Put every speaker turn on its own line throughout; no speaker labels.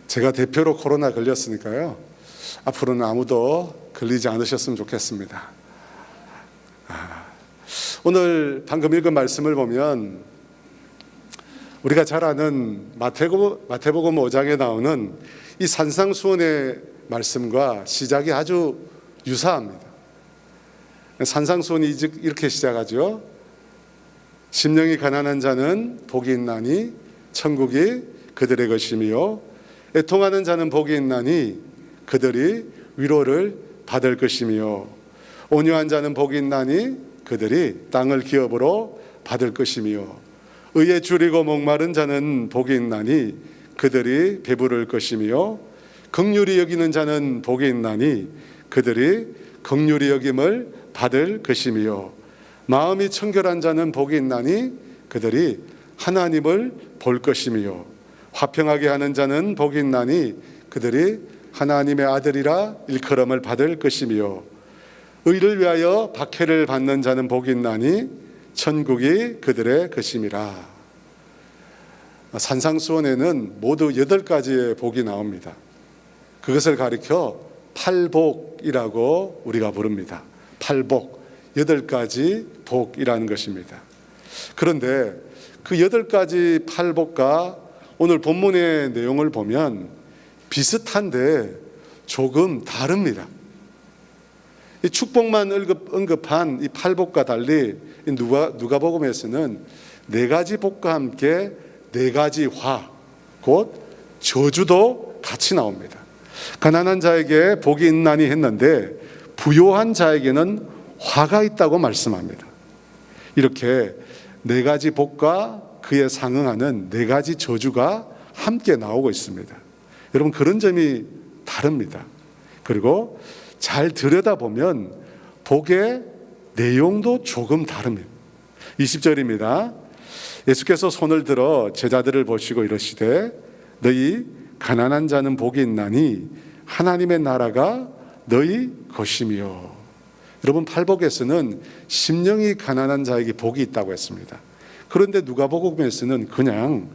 제가 대표로 코로나 걸렸으니까요. 앞으로는 아무도 걸리지 않으셨으면 좋겠습니다. 오늘 방금 읽은 말씀을 보면 우리가 잘 아는 마태복음 5장에 나오는 이 산상수훈의 말씀과 시작이 아주 유사합니다. 산상수훈이 이렇게 시작하죠. 심령이 가난한 자는 복이 있나니 천국이 그들의 것이며 애통하는 자는 복이 있나니 그들이 위로를 받을 것이며 온유한 자는 복이 있나니 그들이 땅을 기업으로 받을 것이며 의에 줄이고 목마른 자는 복이 있나니 그들이 배부를 것이며 긍휼히 여기는 자는 복이 있나니 그들이 긍휼히 여김을 받을 것이며 마음이 청결한 자는 복이 있나니 그들이 하나님을 볼 것이며 화평하게 하는 자는 복이 있나니 그들이 하나님의 아들이라 일컬음을 받을 것이며 의를 위하여 박해를 받는 자는 복이 있나니 천국이 그들의 것임이라. 산상수훈에는 모두 8가지의 복이 나옵니다. 그것을 가리켜 팔복이라고 우리가 부릅니다. 팔복, 8가지 복이라는 것입니다. 그런데 그 8가지 팔복과 오늘 본문의 내용을 보면 비슷한데 조금 다릅니다. 이 축복만 언급한 이 팔복과 달리 누가복음에서는 4가지 복과 함께 4가지 화, 곧 저주도 같이 나옵니다. 가난한 자에게 복이 있나니 했는데 부요한 자에게는 화가 있다고 말씀합니다. 이렇게 4가지 복과 그에 상응하는 4가지 저주가 함께 나오고 있습니다. 여러분, 그런 점이 다릅니다. 그리고 잘 들여다보면 복의 내용도 조금 다릅니다. 20절입니다. 예수께서 손을 들어 제자들을 보시고 이러시되 너희 가난한 자는 복이 있나니 하나님의 나라가 너희 것이며. 여러분, 팔복에서는 심령이 가난한 자에게 복이 있다고 했습니다. 그런데 누가복음에서는 그냥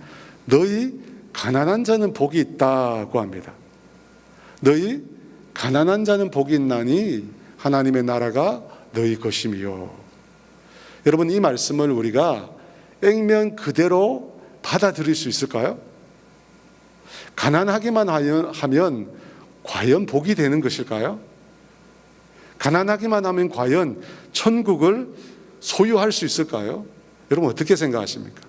너희 가난한 자는 복이 있다고 합니다. 너희 가난한 자는 복이 있나니 하나님의 나라가 너희 것이며. 여러분, 이 말씀을 우리가 액면 그대로 받아들일 수 있을까요? 가난하기만 하면 과연 복이 되는 것일까요? 가난하기만 하면 과연 천국을 소유할 수 있을까요? 여러분, 어떻게 생각하십니까?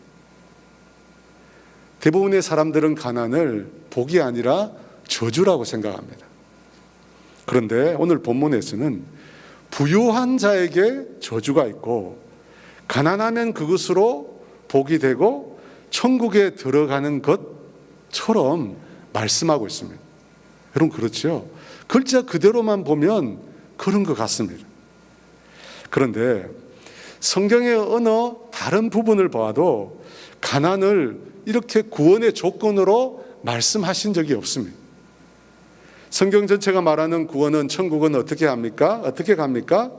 대부분의 사람들은 가난을 복이 아니라 저주라고 생각합니다. 그런데 오늘 본문에서는 부유한 자에게 저주가 있고 가난하면 그것으로 복이 되고 천국에 들어가는 것처럼 말씀하고 있습니다. 여러분, 그렇죠? 글자 그대로만 보면 그런 것 같습니다. 그런데 성경의 어느 다른 부분을 봐도 가난을 이렇게 구원의 조건으로 말씀하신 적이 없습니다. 성경 전체가 말하는 구원은, 천국은 어떻게 합니까? 어떻게 갑니까?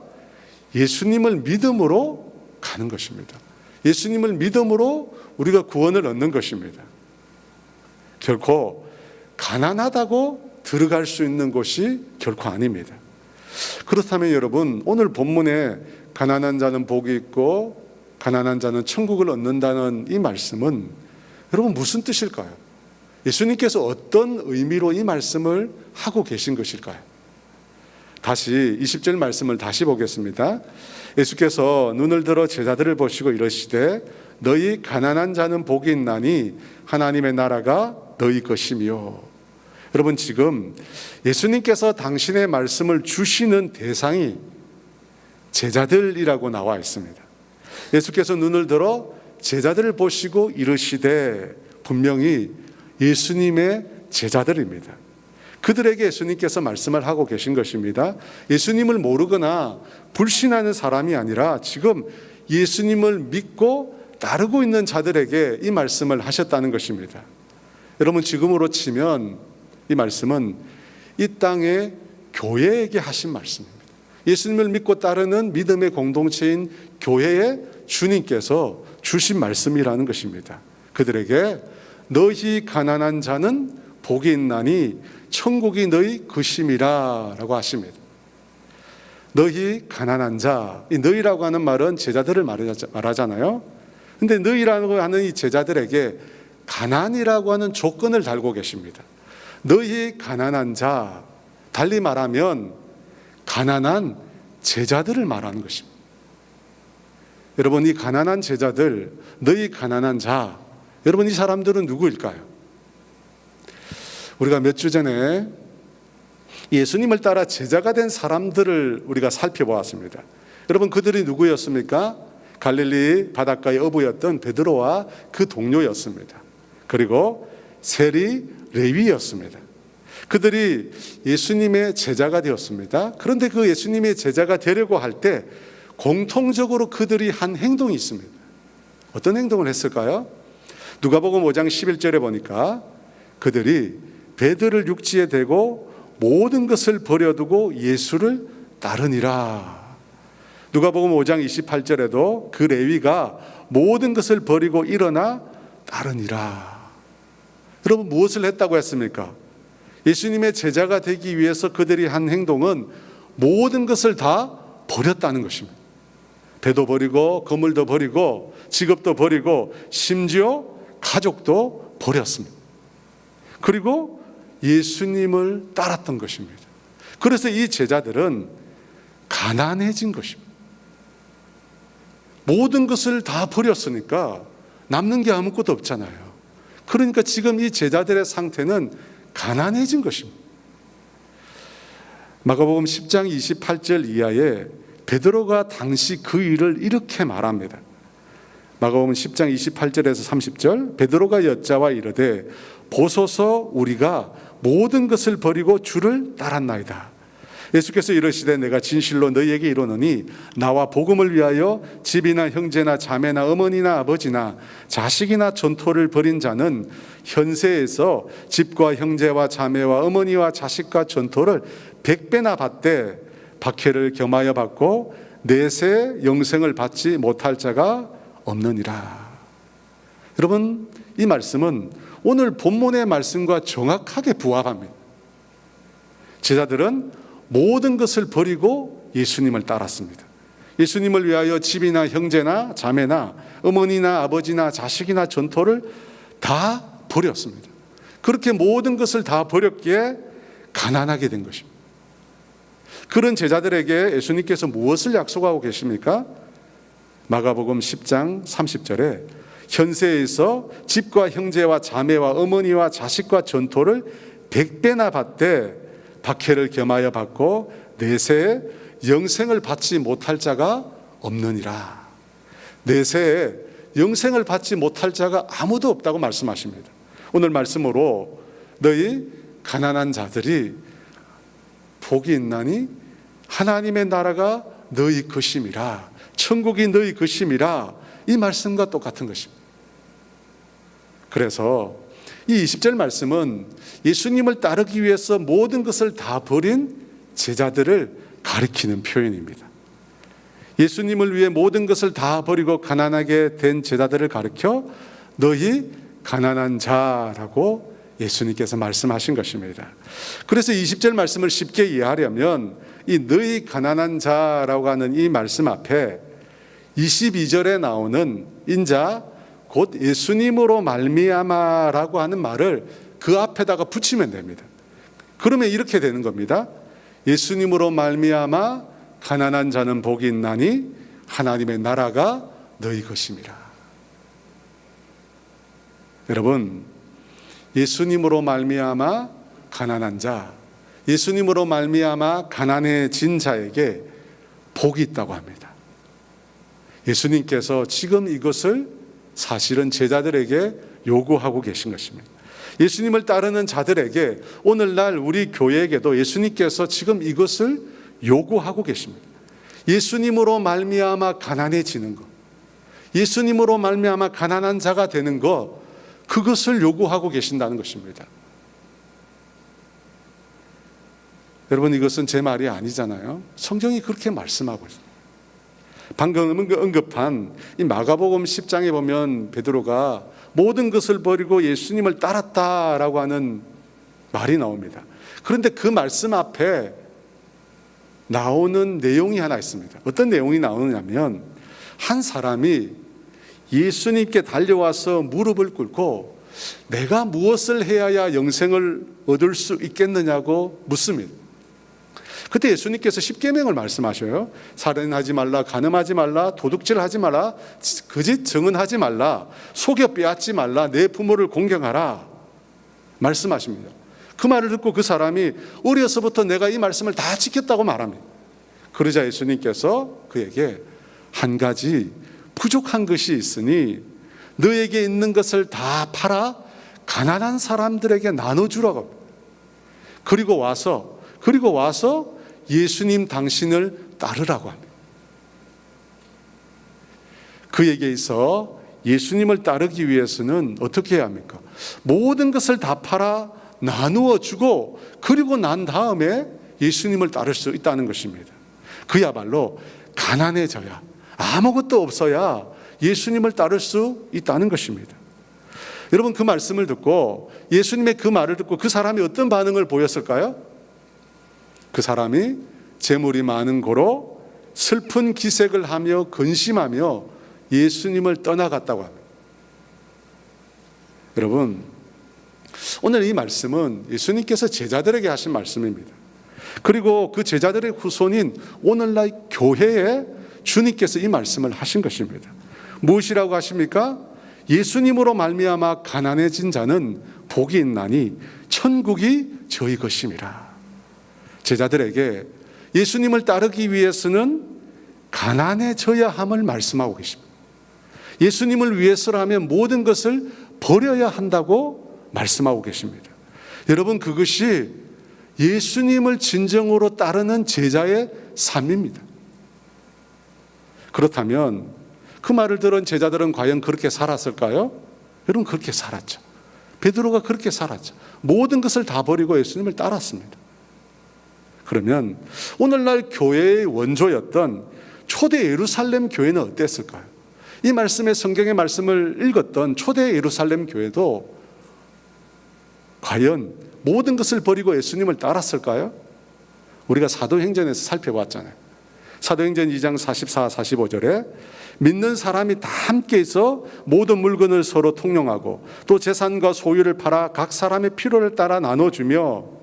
예수님을 믿음으로 가는 것입니다. 예수님을 믿음으로 우리가 구원을 얻는 것입니다. 결코 가난하다고 들어갈 수 있는 곳이 결코 아닙니다. 그렇다면 여러분, 오늘 본문에 가난한 자는 복이 있고 가난한 자는 천국을 얻는다는 이 말씀은 여러분 무슨 뜻일까요? 예수님께서 어떤 의미로 이 말씀을 하고 계신 것일까요? 다시 20절 말씀을 다시 보겠습니다. 예수께서 눈을 들어 제자들을 보시고 이러시되 너희 가난한 자는 복이 있나니 하나님의 나라가 너희 것이며. 여러분, 지금 예수님께서 당신의 말씀을 주시는 대상이 제자들이라고 나와 있습니다. 예수께서 눈을 들어 제자들을 보시고 이르시되, 분명히 예수님의 제자들입니다. 그들에게 예수님께서 말씀을 하고 계신 것입니다. 예수님을 모르거나 불신하는 사람이 아니라 지금 예수님을 믿고 따르고 있는 자들에게 이 말씀을 하셨다는 것입니다. 여러분, 지금으로 치면 이 말씀은 이 땅의 교회에게 하신 말씀입니다. 예수님을 믿고 따르는 믿음의 공동체인 교회에 주님께서 주신 말씀이라는 것입니다. 그들에게 너희 가난한 자는 복이 있나니 천국이 너희 것임이라 라고 하십니다. 너희 가난한 자, 이 너희라고 하는 말은 제자들을 말하잖아요. 근데 너희라고 하는 이 제자들에게 가난이라고 하는 조건을 달고 계십니다. 너희 가난한 자, 달리 말하면 가난한 제자들을 말하는 것입니다. 여러분, 이 가난한 제자들, 너희 가난한 자, 여러분 이 사람들은 누구일까요? 우리가 몇 주 전에 예수님을 따라 제자가 된 사람들을 우리가 살펴보았습니다. 여러분, 그들이 누구였습니까? 갈릴리 바닷가의 어부였던 베드로와 그 동료였습니다. 그리고 세리 레위였습니다. 그들이 예수님의 제자가 되었습니다. 그런데 그 예수님의 제자가 되려고 할 때 공통적으로 그들이 한 행동이 있습니다. 어떤 행동을 했을까요? 누가복음 5장 11절에 보니까 그들이 배들을 육지에 대고 모든 것을 버려두고 예수를 따르니라. 누가복음 5장 28절에도 그 레위가 모든 것을 버리고 일어나 따르니라. 여러분, 무엇을 했다고 했습니까? 예수님의 제자가 되기 위해서 그들이 한 행동은 모든 것을 다 버렸다는 것입니다. 배도 버리고 건물도 버리고 직업도 버리고 심지어 가족도 버렸습니다. 그리고 예수님을 따랐던 것입니다. 그래서 이 제자들은 가난해진 것입니다. 모든 것을 다 버렸으니까 남는 게 아무것도 없잖아요. 그러니까 지금 이 제자들의 상태는 가난해진 것입니다. 마가복음 10장 28절 이하에 베드로가 당시 그 일을 이렇게 말합니다. 마가복음 10장 28절에서 30절, 베드로가 여짜와 이르되 보소서 우리가 모든 것을 버리고 주를 따랐나이다. 예수께서 이르시되 내가 진실로 너희에게 이르노니 나와 복음을 위하여 집이나 형제나 자매나 어머니나 아버지나 자식이나 전토를 벌인 자는 현세에서 집과 형제와 자매와 어머니와 자식과 전토를 100배나 받되 박해를 겸하여 받고 내세 영생을 받지 못할 자가 없느니라. 여러분, 이 말씀은 오늘 본문의 말씀과 정확하게 부합합니다. 제자들은 모든 것을 버리고 예수님을 따랐습니다. 예수님을 위하여 집이나 형제나 자매나 어머니나 아버지나 자식이나 전토를 다 버렸습니다. 그렇게 모든 것을 다 버렸기에 가난하게 된 것입니다. 그런 제자들에게 예수님께서 무엇을 약속하고 계십니까? 마가복음 10장 30절에 현세에서 집과 형제와 자매와 어머니와 자식과 전토를 100배나 받되 박해를 겸하여 받고 내세에 영생을 받지 못할 자가 없느니라. 내세에 영생을 받지 못할 자가 아무도 없다고 말씀하십니다. 오늘 말씀으로 너희 가난한 자들이 복이 있나니 하나님의 나라가 너희 것임이라, 천국이 너희 것임이라, 이 말씀과 똑같은 것입니다. 그래서 이 20절 말씀은 예수님을 따르기 위해서 모든 것을 다 버린 제자들을 가리키는 표현입니다. 예수님을 위해 모든 것을 다 버리고 가난하게 된 제자들을 가리켜 너희 가난한 자라고 예수님께서 말씀하신 것입니다. 그래서 20절 말씀을 쉽게 이해하려면 이 너희 가난한 자라고 하는 이 말씀 앞에 22절에 나오는 인자 곧 예수님으로 말미암아라고 하는 말을 그 앞에다가 붙이면 됩니다. 그러면 이렇게 되는 겁니다. 예수님으로 말미암아 가난한 자는 복이 있나니 하나님의 나라가 너희 것임이라. 여러분, 예수님으로 말미암아 가난한 자, 예수님으로 말미암아 가난해진 자에게 복이 있다고 합니다. 예수님께서 지금 이것을 사실은 제자들에게 요구하고 계신 것입니다. 예수님을 따르는 자들에게, 오늘날 우리 교회에게도 예수님께서 지금 이것을 요구하고 계십니다. 예수님으로 말미암아 가난해지는 것, 예수님으로 말미암아 가난한 자가 되는 것, 그것을 요구하고 계신다는 것입니다. 여러분, 이것은 제 말이 아니잖아요. 성경이 그렇게 말씀하고 있습니다. 방금 언급한 이 마가복음 10장에 보면 베드로가 모든 것을 버리고 예수님을 따랐다라고 하는 말이 나옵니다. 그런데 그 말씀 앞에 나오는 내용이 하나 있습니다. 어떤 내용이 나오느냐면 한 사람이 예수님께 달려와서 무릎을 꿇고 내가 무엇을 해야 영생을 얻을 수 있겠느냐고 묻습니다. 그때 예수님께서 십계명을 말씀하셔요. 살인하지 말라, 간음하지 말라, 도둑질하지 말라, 거짓 증언하지 말라, 속여 빼앗지 말라, 내 부모를 공경하라 말씀하십니다. 그 말을 듣고 그 사람이 어려서부터 내가 이 말씀을 다 지켰다고 말합니다. 그러자 예수님께서 그에게 한 가지 부족한 것이 있으니 너에게 있는 것을 다 팔아 가난한 사람들에게 나눠주라고 합니다. 그리고 와서 예수님 당신을 따르라고 합니다. 그에게 있어 예수님을 따르기 위해서는 어떻게 해야 합니까? 모든 것을 다 팔아 나누어 주고 그리고 난 다음에 예수님을 따를 수 있다는 것입니다. 그야말로 가난해져야, 아무것도 없어야 예수님을 따를 수 있다는 것입니다. 여러분, 그 말씀을 듣고, 예수님의 그 말을 듣고 그 사람이 어떤 반응을 보였을까요? 그 사람이 재물이 많은 고로 슬픈 기색을 하며 근심하며 예수님을 떠나갔다고 합니다. 여러분, 오늘 이 말씀은 예수님께서 제자들에게 하신 말씀입니다. 그리고 그 제자들의 후손인 오늘날 교회에 주님께서 이 말씀을 하신 것입니다. 무엇이라고 하십니까? 예수님으로 말미암아 가난해진 자는 복이 있나니 천국이 저희 것임이라. 제자들에게 예수님을 따르기 위해서는 가난해져야 함을 말씀하고 계십니다. 예수님을 위해서라면 모든 것을 버려야 한다고 말씀하고 계십니다. 여러분, 그것이 예수님을 진정으로 따르는 제자의 삶입니다. 그렇다면 그 말을 들은 제자들은 과연 그렇게 살았을까요? 여러분, 그렇게 살았죠. 베드로가 그렇게 살았죠. 모든 것을 다 버리고 예수님을 따랐습니다. 그러면 오늘날 교회의 원조였던 초대 예루살렘 교회는 어땠을까요? 이 말씀의 성경의 말씀을 읽었던 초대 예루살렘 교회도 과연 모든 것을 버리고 예수님을 따랐을까요? 우리가 사도행전에서 살펴봤잖아요. 사도행전 2장 44, 45절에 믿는 사람이 다 함께해서 모든 물건을 서로 통용하고 또 재산과 소유를 팔아 각 사람의 필요를 따라 나눠주며,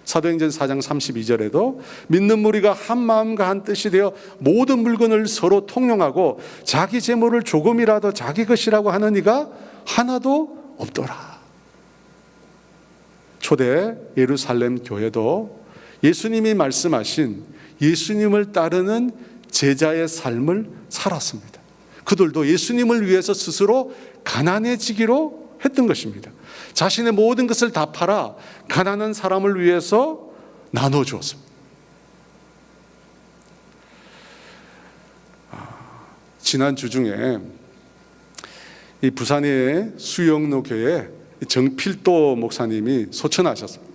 사도행전 4장 32절에도 믿는 무리가 한 마음과 한 뜻이 되어 모든 물건을 서로 통용하고 자기 재물을 조금이라도 자기 것이라고 하는 이가 하나도 없더라. 초대 예루살렘 교회도 예수님이 말씀하신 예수님을 따르는 제자의 삶을 살았습니다. 그들도 예수님을 위해서 스스로 가난해지기로 했던 것입니다. 자신의 모든 것을 다 팔아 가난한 사람을 위해서 나눠주었습니다. 지난주 중에 이 부산의 수영로 교회 정필도 목사님이 소천하셨습니다.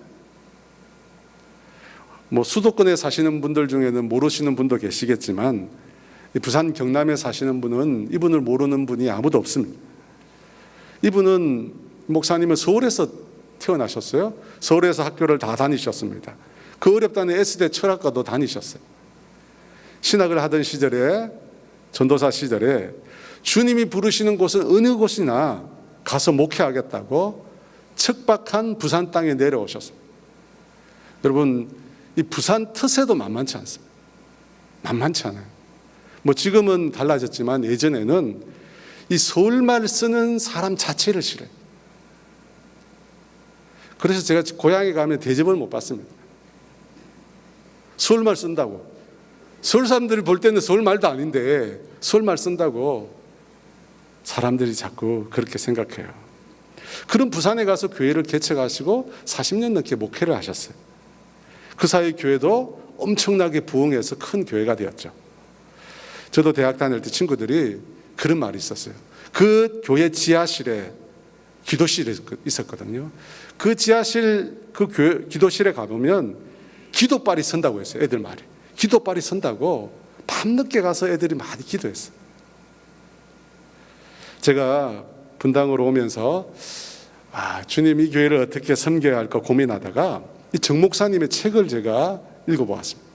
수도권에 사시는 분들 중에는 모르시는 분도 계시겠지만 부산 경남에 사시는 분은 이분을 모르는 분이 아무도 없습니다. 이분은 목사님은 서울에서 태어나셨어요. 서울에서 학교를 다 다니셨습니다. 그 어렵다는 S대 철학과도 다니셨어요. 신학을 하던 시절에, 전도사 시절에 주님이 부르시는 곳은 어느 곳이나 가서 목회하겠다고 척박한 부산 땅에 내려오셨습니다. 여러분, 이 부산 텃세도 만만치 않습니다. 만만치 않아요. 지금은 달라졌지만 예전에는 이 서울말 쓰는 사람 자체를 싫어요. 그래서 제가 고향에 가면 대접을 못 받습니다. 서울말 쓴다고. 서울 사람들이 볼 때는 서울말도 아닌데 서울말 쓴다고 사람들이 자꾸 그렇게 생각해요. 그런 부산에 가서 교회를 개척하시고 40년 넘게 목회를 하셨어요. 그 사이 교회도 엄청나게 부흥해서 큰 교회가 되었죠. 저도 대학 다닐 때 친구들이 그런 말이 있었어요. 그 교회 지하실에 기도실이 있었거든요. 그 지하실, 그 교회 기도실에 가보면 기도발이 선다고 했어요. 애들 말이. 기도발이 선다고 밤늦게 가서 애들이 많이 기도했어요. 제가 분당으로 오면서 주님 이 교회를 어떻게 섬겨야 할까 고민하다가 이 정 목사님의 책을 제가 읽어보았습니다.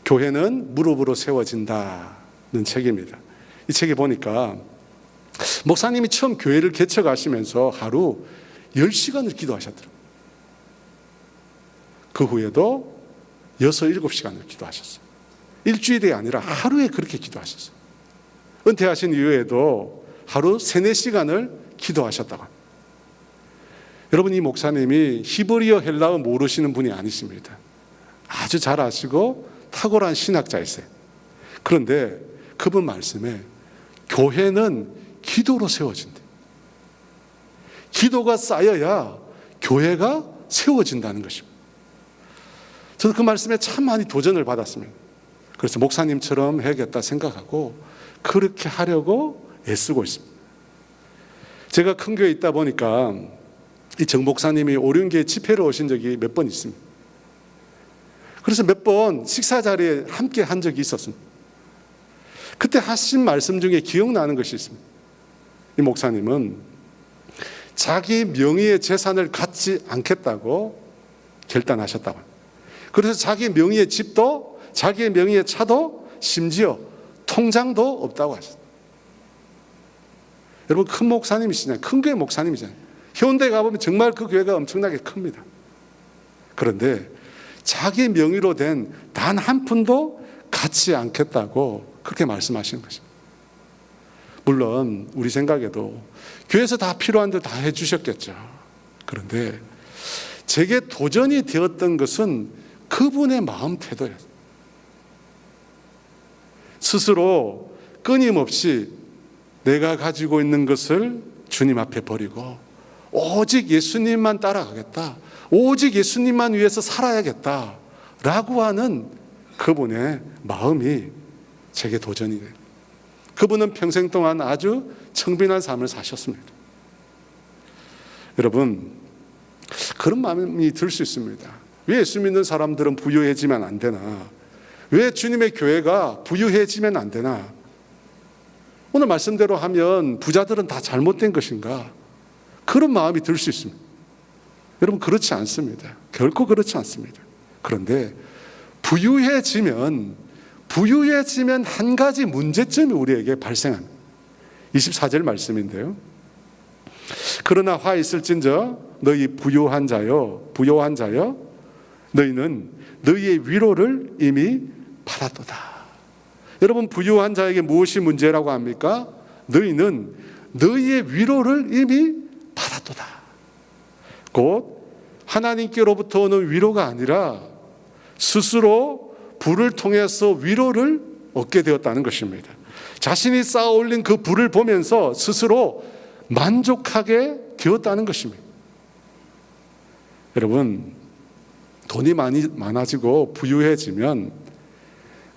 교회는 무릎으로 세워진다는 책입니다. 이 책에 보니까 목사님이 처음 교회를 개척하시면서 하루 10시간을 기도하셨더라고요. 그 후에도 6, 7시간을 기도하셨어요. 일주일이 아니라 하루에 그렇게 기도하셨어요. 은퇴하신 이후에도 하루 3, 4시간을 기도하셨다고 합니다. 여러분, 이 목사님이 히브리어 헬라어 모르시는 분이 아니십니다. 아주 잘 아시고 탁월한 신학자이세요. 그런데 그분 말씀에 교회는 기도로 세워진대. 기도가 쌓여야 교회가 세워진다는 것입니다. 저도 그 말씀에 참 많이 도전을 받았습니다. 그래서 목사님처럼 해야겠다 생각하고 그렇게 하려고 애쓰고 있습니다. 제가 큰 교회에 있다 보니까 이 정 목사님이 오륜교회 집회를 오신 적이 몇 번 있습니다. 그래서 몇 번 식사 자리에 함께 한 적이 있었습니다. 그때 하신 말씀 중에 기억나는 것이 있습니다. 이 목사님은 자기 명의의 재산을 갖지 않겠다고 결단하셨다고 합니다. 그래서 자기 명의의 집도 자기의 명의의 차도 심지어 통장도 없다고 하셨어요. 여러분, 큰 목사님이시잖아요. 큰 교회 목사님이잖아요. 현대에 가보면 정말 그 교회가 엄청나게 큽니다. 그런데 자기 명의로 된 단 한 푼도 갖지 않겠다고 그렇게 말씀하시는 것입니다. 물론 우리 생각에도 교회에서 다 필요한 데 다 해주셨겠죠. 그런데 제게 도전이 되었던 것은 그분의 마음 태도였어요. 스스로 끊임없이 내가 가지고 있는 것을 주님 앞에 버리고 오직 예수님만 따라가겠다, 오직 예수님만 위해서 살아야겠다 라고 하는 그분의 마음이 제게 도전이 돼요. 그분은 평생 동안 아주 청빈한 삶을 사셨습니다. 여러분, 그런 마음이 들 수 있습니다. 왜 예수 믿는 사람들은 부유해지면 안 되나? 왜 주님의 교회가 부유해지면 안 되나? 오늘 말씀대로 하면 부자들은 다 잘못된 것인가? 그런 마음이 들 수 있습니다. 여러분, 그렇지 않습니다. 결코 그렇지 않습니다. 그런데 부유해지면 한 가지 문제점이 우리에게 발생합니다. 24절 말씀인데요. 그러나 화 있을진저 너희 부요한 자여 너희는 너희의 위로를 이미 받았도다. 여러분, 부유한 자에게 무엇이 문제라고 합니까? 너희는 너희의 위로를 이미 받았도다. 곧 하나님께로부터 오는 위로가 아니라 스스로 불을 통해서 위로를 얻게 되었다는 것입니다. 자신이 쌓아 올린 그 불을 보면서 스스로 만족하게 되었다는 것입니다. 여러분, 돈이 많아지고 부유해지면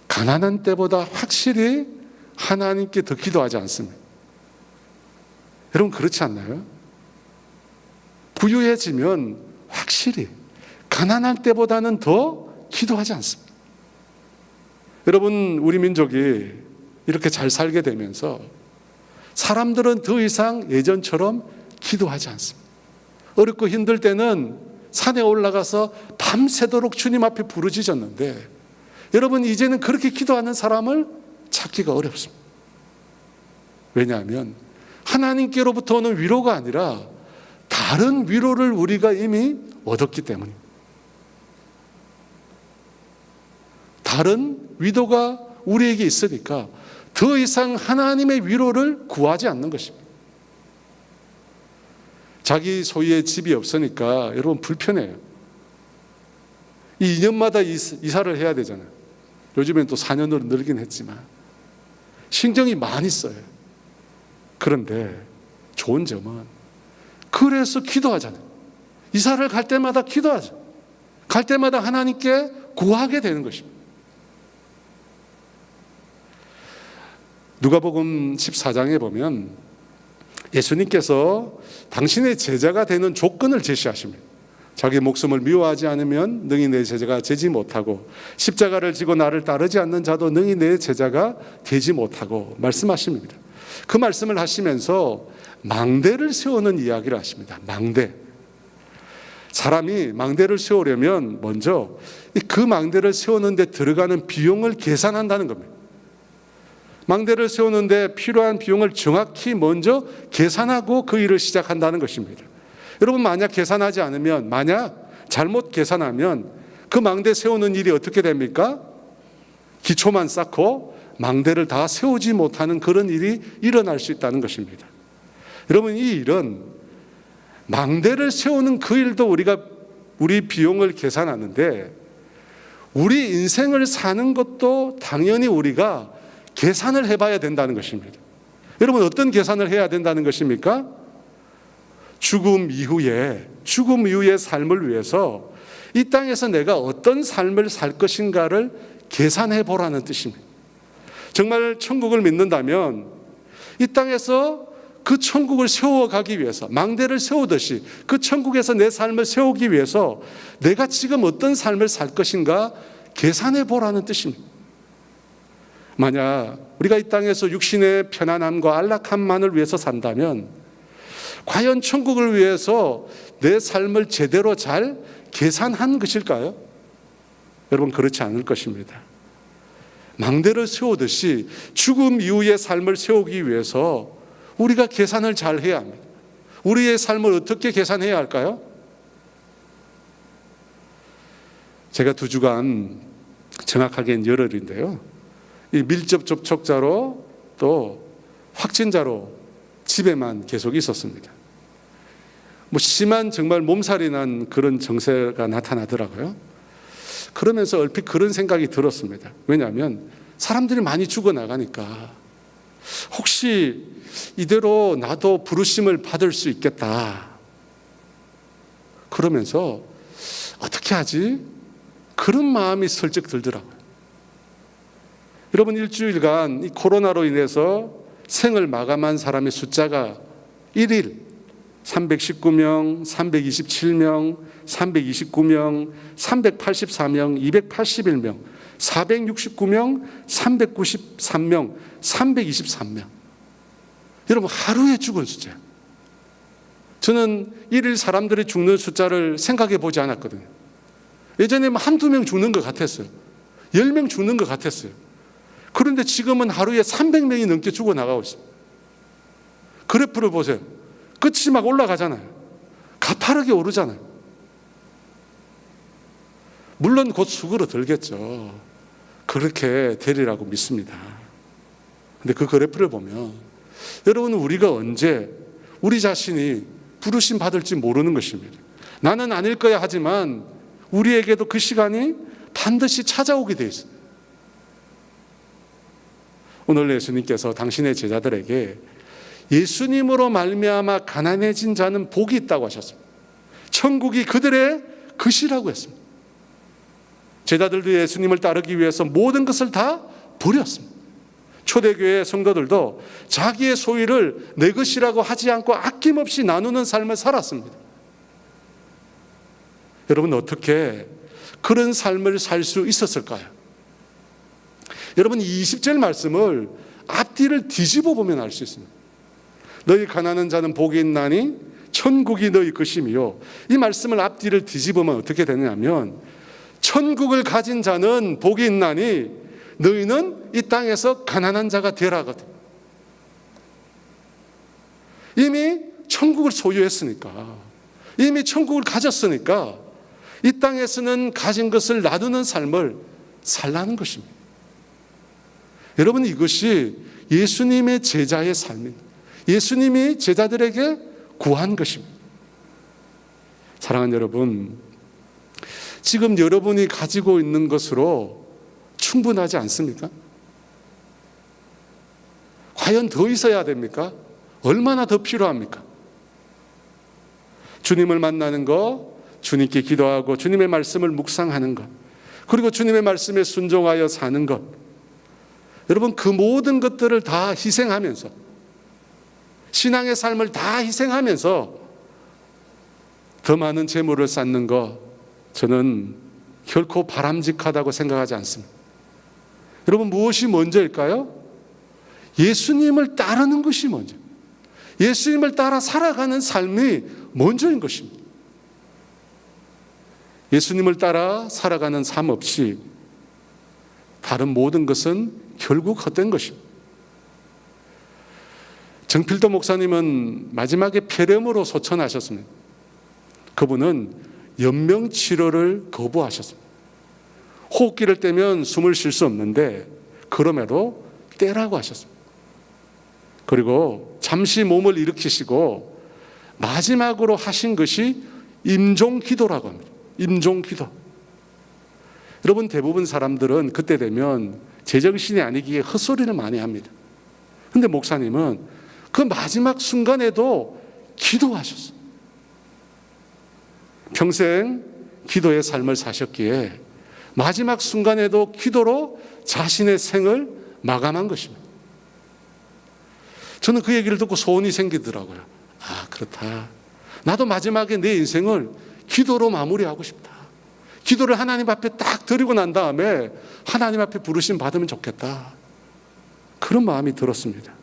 가난한 때보다 확실히 하나님께 더 기도하지 않습니다. 여러분, 그렇지 않나요? 부유해지면 확실히 가난할 때보다는 더 기도하지 않습니다. 여러분, 우리 민족이 이렇게 잘 살게 되면서 사람들은 더 이상 예전처럼 기도하지 않습니다. 어렵고 힘들 때는 산에 올라가서 밤새도록 주님 앞에 부르짖었는데 여러분, 이제는 그렇게 기도하는 사람을 찾기가 어렵습니다. 왜냐하면 하나님께로부터 오는 위로가 아니라 다른 위로를 우리가 이미 얻었기 때문입니다. 다른 위로가 우리에게 있으니까 더 이상 하나님의 위로를 구하지 않는 것입니다. 자기 소유의 집이 없으니까 여러분 불편해요. 이 2년마다 이사를 해야 되잖아요. 요즘엔 또 4년으로 늘긴 했지만 신경이 많이 써요. 그런데 좋은 점은 그래서 기도하잖아요. 이사를 갈 때마다 기도하죠. 갈 때마다 하나님께 구하게 되는 것입니다. 누가복음 14장에 보면 예수님께서 당신의 제자가 되는 조건을 제시하십니다. 자기 목숨을 미워하지 않으면 능히 내 제자가 되지 못하고 십자가를 지고 나를 따르지 않는 자도 능히 내 제자가 되지 못하고 말씀하십니다. 그 말씀을 하시면서 망대를 세우는 이야기를 하십니다. 망대. 사람이 망대를 세우려면 먼저 그 망대를 세우는데 들어가는 비용을 계산한다는 겁니다. 망대를 세우는데 필요한 비용을 정확히 먼저 계산하고 그 일을 시작한다는 것입니다. 여러분, 만약 계산하지 않으면, 만약 잘못 계산하면 그 망대 세우는 일이 어떻게 됩니까? 기초만 쌓고 망대를 다 세우지 못하는 그런 일이 일어날 수 있다는 것입니다. 여러분, 이 일은 망대를 세우는 그 일도 우리 비용을 계산하는데, 우리 인생을 사는 것도 당연히 우리가 계산을 해봐야 된다는 것입니다. 여러분, 어떤 계산을 해야 된다는 것입니까? 죽음 이후의 삶을 위해서 이 땅에서 내가 어떤 삶을 살 것인가를 계산해 보라는 뜻입니다. 정말 천국을 믿는다면 이 땅에서 그 천국을 세워가기 위해서, 망대를 세우듯이 그 천국에서 내 삶을 세우기 위해서 내가 지금 어떤 삶을 살 것인가 계산해 보라는 뜻입니다. 만약 우리가 이 땅에서 육신의 편안함과 안락함만을 위해서 산다면 과연 천국을 위해서 내 삶을 제대로 잘 계산한 것일까요? 여러분, 그렇지 않을 것입니다. 망대를 세우듯이 죽음 이후의 삶을 세우기 위해서 우리가 계산을 잘 해야 합니다. 우리의 삶을 어떻게 계산해야 할까요? 제가 2주간 정확하게는 열흘인데요, 이 밀접 접촉자로 또 확진자로 집에만 계속 있었습니다. 심한 정말 몸살이 난 그런 증세가 나타나더라고요. 그러면서 얼핏 그런 생각이 들었습니다. 왜냐하면 사람들이 많이 죽어나가니까 혹시 이대로 나도 부르심을 받을 수 있겠다. 그러면서 어떻게 하지? 그런 마음이 슬쩍 들더라고요. 여러분, 일주일간 이 코로나로 인해서 생을 마감한 사람의 숫자가 1일 319명, 327명, 329명, 384명, 281명, 469명, 393명, 323명. 여러분, 하루에 죽은 숫자. 저는 1일 사람들이 죽는 숫자를 생각해 보지 않았거든요. 예전에 한두 명 죽는 것 같았어요. 10명 죽는 것 같았어요. 그런데 지금은 하루에 300명이 넘게 죽어나가고 있습니다. 그래프를 보세요. 끝이 막 올라가잖아요. 가파르게 오르잖아요. 물론 곧 수그러들겠죠. 그렇게 되리라고 믿습니다. 근데 그 그래프를 보면 여러분, 우리가 언제 우리 자신이 부르심 받을지 모르는 것입니다. 나는 아닐 거야 하지만 우리에게도 그 시간이 반드시 찾아오게 돼 있어요. 오늘 예수님께서 당신의 제자들에게 예수님으로 말미암아 가난해진 자는 복이 있다고 하셨습니다. 천국이 그들의 것이라고 했습니다. 제자들도 예수님을 따르기 위해서 모든 것을 다 버렸습니다. 초대교회 성도들도 자기의 소유를 내 것이라고 하지 않고 아낌없이 나누는 삶을 살았습니다. 여러분, 어떻게 그런 삶을 살 수 있었을까요? 여러분, 20절 말씀을 앞뒤를 뒤집어 보면 알 수 있습니다. 너희 가난한 자는 복이 있나니 천국이 너희 것이며, 이 말씀을 앞뒤를 뒤집으면 어떻게 되냐면 천국을 가진 자는 복이 있나니 너희는 이 땅에서 가난한 자가 되라거든. 이미 천국을 소유했으니까, 이미 천국을 가졌으니까 이 땅에서는 가진 것을 놔두는 삶을 살라는 것입니다. 여러분, 이것이 예수님의 제자의 삶입니다. 예수님이 제자들에게 구한 것입니다. 사랑하는 여러분, 지금 여러분이 가지고 있는 것으로 충분하지 않습니까? 과연 더 있어야 됩니까? 얼마나 더 필요합니까? 주님을 만나는 것, 주님께 기도하고 주님의 말씀을 묵상하는 것, 그리고 주님의 말씀에 순종하여 사는 것, 여러분, 그 모든 것들을 다 희생하면서, 신앙의 삶을 다 희생하면서 더 많은 재물을 쌓는 것, 저는 결코 바람직하다고 생각하지 않습니다. 여러분, 무엇이 먼저일까요? 예수님을 따르는 것이 먼저. 예수님을 따라 살아가는 삶이 먼저인 것입니다. 예수님을 따라 살아가는 삶 없이 다른 모든 것은 결국 헛된 것입니다. 정필도 목사님은 마지막에 폐렴으로 소천하셨습니다. 그분은 연명치료를 거부하셨습니다. 호흡기를 떼면 숨을 쉴 수 없는데 그럼에도 떼라고 하셨습니다. 그리고 잠시 몸을 일으키시고 마지막으로 하신 것이 임종기도라고 합니다. 임종기도. 여러분, 대부분 사람들은 그때 되면 제정신이 아니기에 헛소리를 많이 합니다. 그런데 목사님은 그 마지막 순간에도 기도하셨어요. 평생 기도의 삶을 사셨기에 마지막 순간에도 기도로 자신의 생을 마감한 것입니다. 저는 그 얘기를 듣고 소원이 생기더라고요. 아, 그렇다. 나도 마지막에 내 인생을 기도로 마무리하고 싶다. 기도를 하나님 앞에 딱 드리고 난 다음에 하나님 앞에 부르심 받으면 좋겠다. 그런 마음이 들었습니다.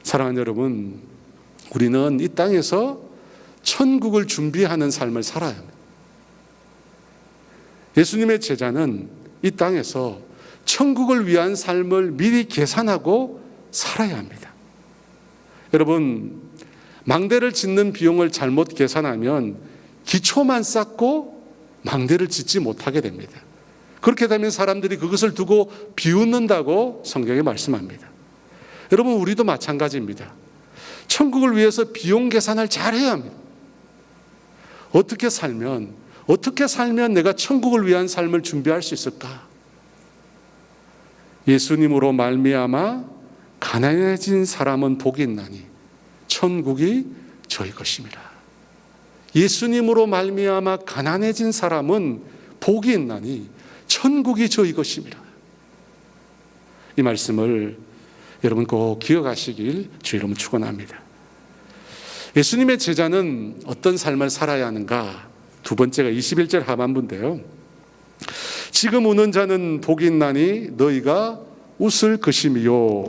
사랑하는 여러분, 우리는 이 땅에서 천국을 준비하는 삶을 살아야 합니다. 예수님의 제자는 이 땅에서 천국을 위한 삶을 미리 계산하고 살아야 합니다. 여러분, 망대를 짓는 비용을 잘못 계산하면 기초만 쌓고 망대를 짓지 못하게 됩니다. 그렇게 되면 사람들이 그것을 두고 비웃는다고 성경에 말씀합니다. 여러분, 우리도 마찬가지입니다. 천국을 위해서 비용 계산을 잘 해야 합니다. 어떻게 살면 내가 천국을 위한 삶을 준비할 수 있을까? 예수님으로 말미암아 가난해진 사람은 복이 있나니 천국이 저희 것입니다. 예수님으로 말미암아 가난해진 사람은 복이 있나니 천국이 저희 것입니다. 이 말씀을 여러분 꼭 기억하시길 주 이름으로 축원합니다. 예수님의 제자는 어떤 삶을 살아야 하는가? 두 번째가 21절 하반부인데요. 지금 우는 자는 복이 있나니 너희가 웃을 것이미요.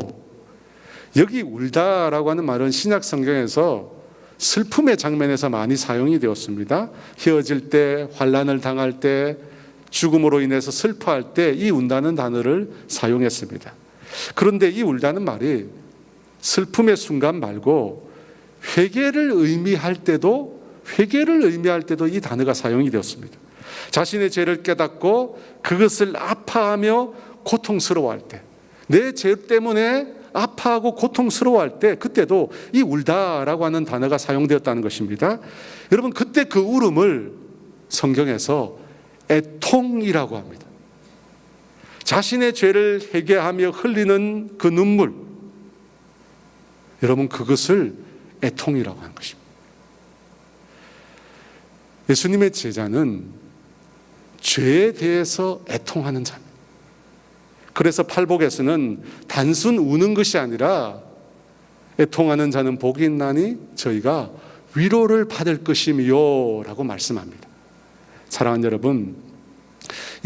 여기 울다라고 하는 말은 신약 성경에서 슬픔의 장면에서 많이 사용이 되었습니다. 헤어질 때, 환난을 당할 때, 죽음으로 인해서 슬퍼할 때 이 운다는 단어를 사용했습니다. 그런데 이 울다는 말이 슬픔의 순간 말고 회개를 의미할 때도 이 단어가 사용이 되었습니다. 자신의 죄를 깨닫고 그것을 아파하며 고통스러워할 때, 내 죄 때문에 아파하고 고통스러워할 때, 그때도 이 울다라고 하는 단어가 사용되었다는 것입니다. 여러분, 그때 그 울음을 성경에서 애통이라고 합니다. 자신의 죄를 회개하며 흘리는 그 눈물, 여러분, 그것을 애통이라고 하는 것입니다. 예수님의 제자는 죄에 대해서 애통하는 자입니다. 그래서 팔복에서는 단순 우는 것이 아니라 애통하는 자는 복이 있나니 저희가 위로를 받을 것이미요 라고 말씀합니다. 사랑하는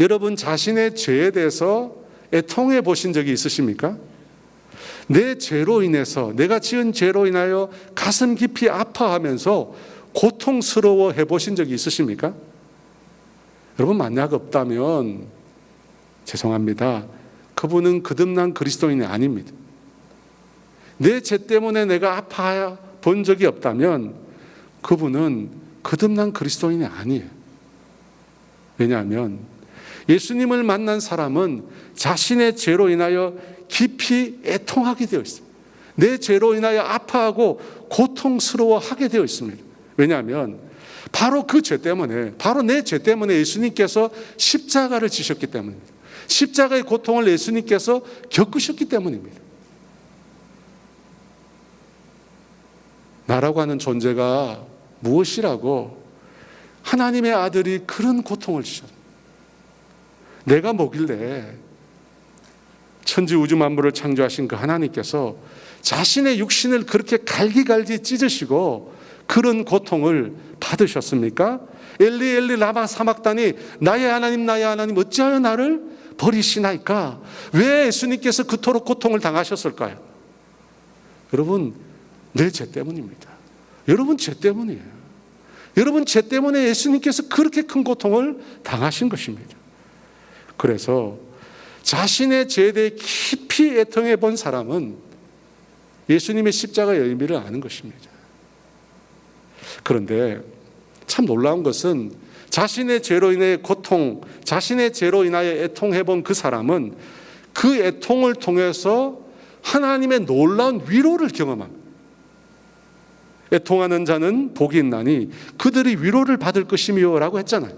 여러분 자신의 죄에 대해서 애통해 보신 적이 있으십니까? 내 죄로 인해서, 내가 지은 죄로 인하여 가슴 깊이 아파하면서 고통스러워 해보신 적이 있으십니까? 여러분, 만약 없다면 죄송합니다. 그분은 거듭난 그리스도인이 아닙니다. 내 죄 때문에 내가 아파 본 적이 없다면 그분은 거듭난 그리스도인이 아니에요. 왜냐하면 예수님을 만난 사람은 자신의 죄로 인하여 깊이 애통하게 되어 있습니다. 내 죄로 인하여 아파하고 고통스러워하게 되어 있습니다. 왜냐하면 바로 그 죄 때문에, 바로 내 죄 때문에 예수님께서 십자가를 지셨기 때문입니다. 십자가의 고통을 예수님께서 겪으셨기 때문입니다. 나라고 하는 존재가 무엇이라고 하나님의 아들이 그런 고통을 지셨습니다. 내가 뭐길래 천지 우주 만물을 창조하신 그 하나님께서 자신의 육신을 그렇게 갈기갈기 찢으시고 그런 고통을 받으셨습니까? 엘리 엘리 라마 사막다니 나의 하나님 어찌하여 나를 버리시나이까? 왜 예수님께서 그토록 고통을 당하셨을까요? 여러분, 내 죄 때문입니다. 여러분 죄 때문이에요. 여러분 죄 때문에 예수님께서 그렇게 큰 고통을 당하신 것입니다. 그래서 자신의 죄에 대해 깊이 애통해 본 사람은 예수님의 십자가의 의미를 아는 것입니다. 그런데 참 놀라운 것은 자신의 죄로 인해 고통, 자신의 죄로 인하여 애통해 본 그 사람은 그 애통을 통해서 하나님의 놀라운 위로를 경험합니다. 애통하는 자는 복이 있나니 그들이 위로를 받을 것이며 라고 했잖아요.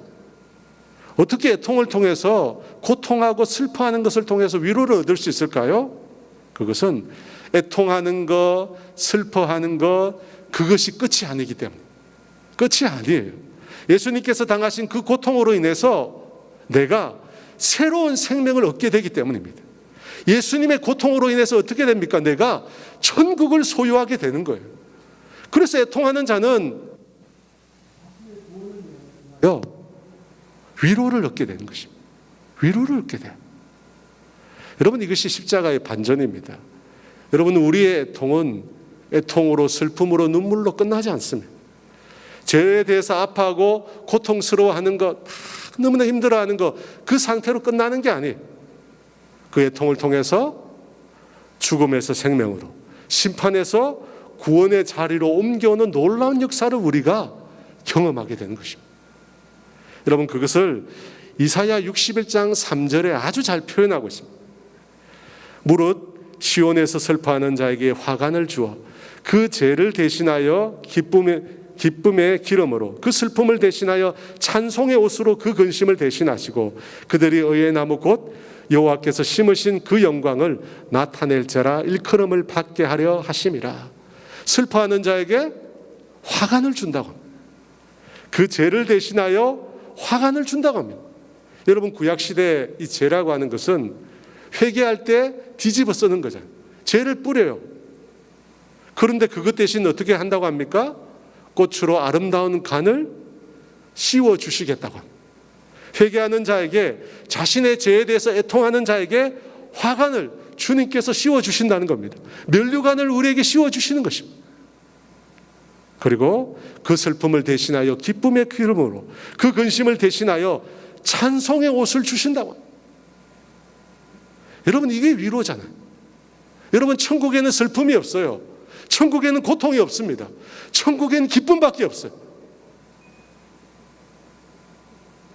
어떻게 애통을 통해서, 고통하고 슬퍼하는 것을 통해서 위로를 얻을 수 있을까요? 그것은 애통하는 것, 슬퍼하는 것, 그것이 끝이 아니기 때문에. 끝이 아니에요. 예수님께서 당하신 그 고통으로 인해서 내가 새로운 생명을 얻게 되기 때문입니다. 예수님의 고통으로 인해서 어떻게 됩니까? 내가 천국을 소유하게 되는 거예요. 그래서 애통하는 자는 위로를 얻게 되는 것입니다. 위로를 얻게 돼요. 여러분, 이것이 십자가의 반전입니다. 여러분, 우리의 애통은 애통으로, 슬픔으로, 눈물로 끝나지 않습니다. 죄에 대해서 아파하고 고통스러워하는 것, 너무나 힘들어하는 것, 그 상태로 끝나는 게 아니에요. 그 애통을 통해서 죽음에서 생명으로, 심판에서 구원의 자리로 옮겨오는 놀라운 역사를 우리가 경험하게 되는 것입니다. 여러분, 그것을 이사야 61장 3절에 아주 잘 표현하고 있습니다. 무릇 시온에서 슬퍼하는 자에게 화관을 주어 그 죄를 대신하여 기쁨의 기름으로, 그 슬픔을 대신하여 찬송의 옷으로 그 근심을 대신하시고 그들이 의의 나무 곧 여호와께서 심으신 그 영광을 나타낼 자라 일컬음을 받게 하려 하심이라. 슬퍼하는 자에게 화관을 준다고 합니다. 그 죄를 대신하여 화관을 준다고 합니다. 여러분, 구약시대 이 죄라고 하는 것은 회개할 때 뒤집어 쓰는 거잖아요. 죄를 뿌려요. 그런데 그것 대신 어떻게 한다고 합니까? 꽃으로 아름다운 간을 씌워 주시겠다고 합니다. 회개하는 자에게, 자신의 죄에 대해서 애통하는 자에게 화관을 주님께서 씌워 주신다는 겁니다. 면류관을 우리에게 씌워 주시는 것입니다. 그리고 그 슬픔을 대신하여 기쁨의 기름으로, 그 근심을 대신하여 찬송의 옷을 주신다고 합니다. 여러분, 이게 위로잖아요. 여러분, 천국에는 슬픔이 없어요. 천국에는 고통이 없습니다. 천국에는 기쁨밖에 없어요.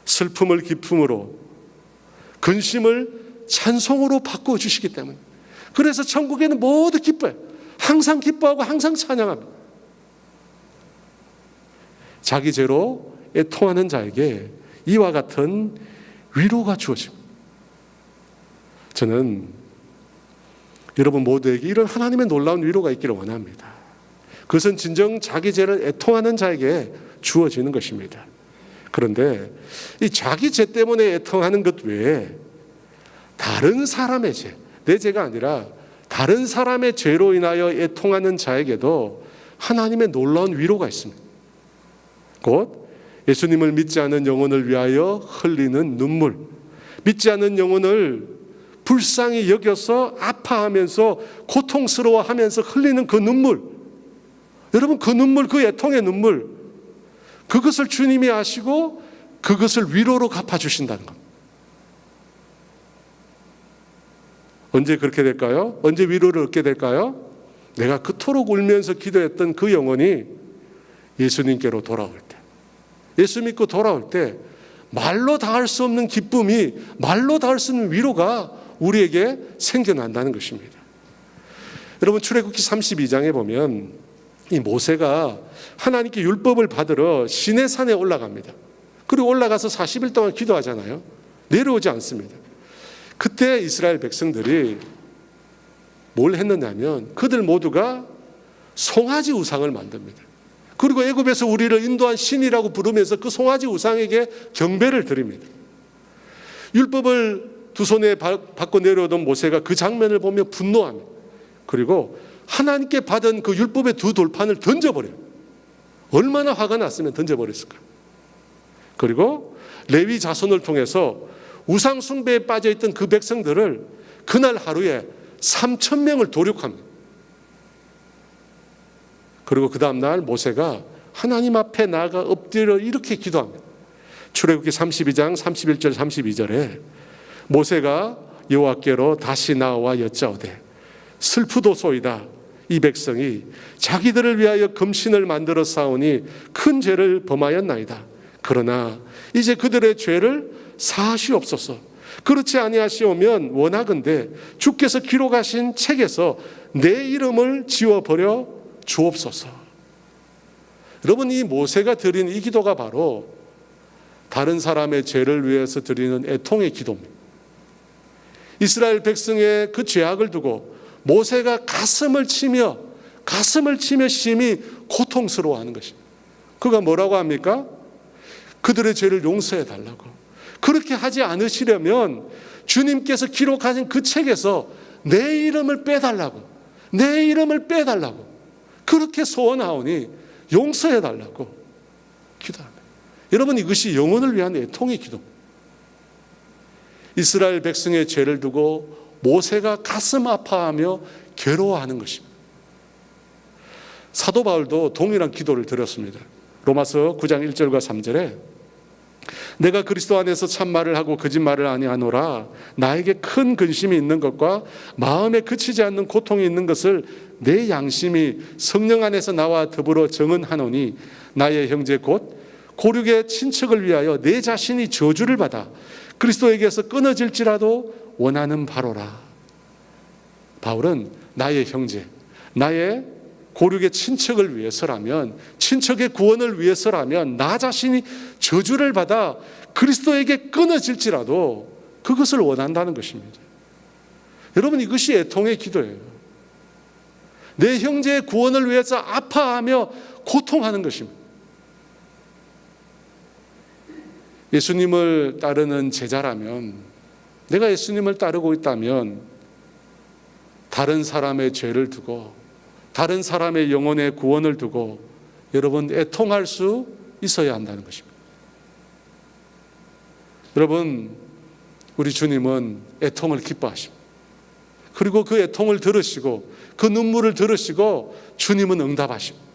슬픔을 기쁨으로, 근심을 찬송으로 바꿔주시기 때문에. 그래서 천국에는 모두 기뻐요. 항상 기뻐하고 항상 찬양합니다. 자기 죄로 애통하는 자에게 이와 같은 위로가 주어집니다. 저는 여러분 모두에게 이런 하나님의 놀라운 위로가 있기를 원합니다. 그것은 진정 자기 죄를 애통하는 자에게 주어지는 것입니다. 그런데 이 자기 죄 때문에 애통하는 것 외에 다른 사람의 죄, 내 죄가 아니라 다른 사람의 죄로 인하여 애통하는 자에게도 하나님의 놀라운 위로가 있습니다. 곧 예수님을 믿지 않는 영혼을 위하여 흘리는 눈물, 믿지 않는 영혼을 불쌍히 여겨서 아파하면서 고통스러워하면서 흘리는 그 눈물, 여러분, 그 눈물, 그 애통의 눈물, 그것을 주님이 아시고 그것을 위로로 갚아주신다는 겁니다. 언제 그렇게 될까요? 언제 위로를 얻게 될까요? 내가 그토록 울면서 기도했던 그 영혼이 예수님께로 돌아올 때, 예수 믿고 돌아올 때 말로 다 할 수 없는 기쁨이, 말로 다 할 수 없는 위로가 우리에게 생겨난다는 것입니다. 여러분, 출애굽기 32장에 보면 이 모세가 하나님께 율법을 받으러 시내산에 올라갑니다. 그리고 올라가서 40일 동안 기도하잖아요. 내려오지 않습니다. 그때 이스라엘 백성들이 뭘 했느냐면 그들 모두가 송아지 우상을 만듭니다. 그리고 애굽에서 우리를 인도한 신이라고 부르면서 그 송아지 우상에게 경배를 드립니다. 율법을 두 손에 받고 내려오던 모세가 그 장면을 보며 분노합니다. 그리고 하나님께 받은 그 율법의 두 돌판을 던져버려요. 얼마나 화가 났으면 던져버렸을까. 그리고 레위 자손을 통해서 우상 숭배에 빠져있던 그 백성들을 그날 하루에 3,000명을 도륙합니다. 그리고 그 다음날 모세가 하나님 앞에 나아가 엎드려 이렇게 기도합니다. 출애굽기 32장 31절 32절에 모세가 여호와께로 다시 나와 여짜오되 슬프도소이다. 이 백성이 자기들을 위하여 금신을 만들어 싸우니 큰 죄를 범하였나이다. 그러나 이제 그들의 죄를 사하시옵소서. 그렇지 아니하시오면 원하건대 주께서 기록하신 책에서 내 이름을 지워버려 주옵소서. 여러분, 이 모세가 드린 이 기도가 바로 다른 사람의 죄를 위해서 드리는 애통의 기도입니다. 이스라엘 백성의 그 죄악을 두고 모세가 가슴을 치며 심히 고통스러워하는 것입니다. 그가 뭐라고 합니까? 그들의 죄를 용서해 달라고. 그렇게 하지 않으시려면 주님께서 기록하신 그 책에서 내 이름을 빼달라고, 내 이름을 빼달라고 그렇게 소원하오니 용서해 달라고 기도합니다. 여러분, 이것이 영혼을 위한 애통의 기도입니다. 이스라엘 백성의 죄를 두고 모세가 가슴 아파하며 괴로워하는 것입니다. 사도 바울도 동일한 기도를 드렸습니다. 로마서 9장 1절과 3절에 내가 그리스도 안에서 참말을 하고 거짓말을 아니하노라. 나에게 큰 근심이 있는 것과 마음에 그치지 않는 고통이 있는 것을 내 양심이 성령 안에서 나와 더불어 증언하노니 나의 형제 곧 고륙의 친척을 위하여 내 자신이 저주를 받아 그리스도에게서 끊어질지라도 원하는 바로라. 바울은 나의 형제, 나의 고륙의 친척을 위해서라면, 친척의 구원을 위해서라면 나 자신이 저주를 받아 그리스도에게 끊어질지라도 그것을 원한다는 것입니다. 여러분, 이것이 애통의 기도예요. 내 형제의 구원을 위해서 아파하며 고통하는 것입니다. 예수님을 따르는 제자라면, 내가 예수님을 따르고 있다면 다른 사람의 죄를 두고, 다른 사람의 영혼의 구원을 두고 여러분 애통할 수 있어야 한다는 것입니다. 여러분, 우리 주님은 애통을 기뻐하십니다. 그리고 그 애통을 들으시고 그 눈물을 들으시고 주님은 응답하십니다.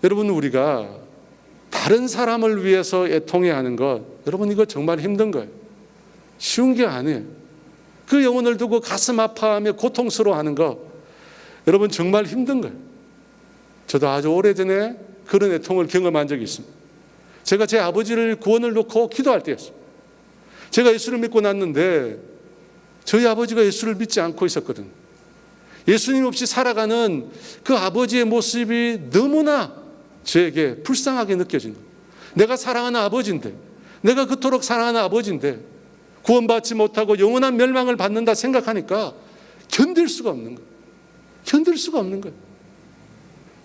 여러분, 우리가 다른 사람을 위해서 애통해야 하는 것, 여러분 이거 정말 힘든 거예요. 쉬운 게 아니에요. 그 영혼을 두고 가슴 아파하며 고통스러워하는 것, 여러분 정말 힘든 거예요. 저도 아주 오래전에 그런 애통을 경험한 적이 있습니다. 제가 제 아버지를 구원을 놓고 기도할 때였습니다. 제가 예수를 믿고 났는데 저희 아버지가 예수를 믿지 않고 있었거든요. 예수님 없이 살아가는 그 아버지의 모습이 너무나 저에게 불쌍하게 느껴진 거예요. 내가 사랑하는 아버지인데, 내가 그토록 사랑하는 아버지인데 구원받지 못하고 영원한 멸망을 받는다 생각하니까 견딜 수가 없는 거예요. 견딜 수가 없는 거예요.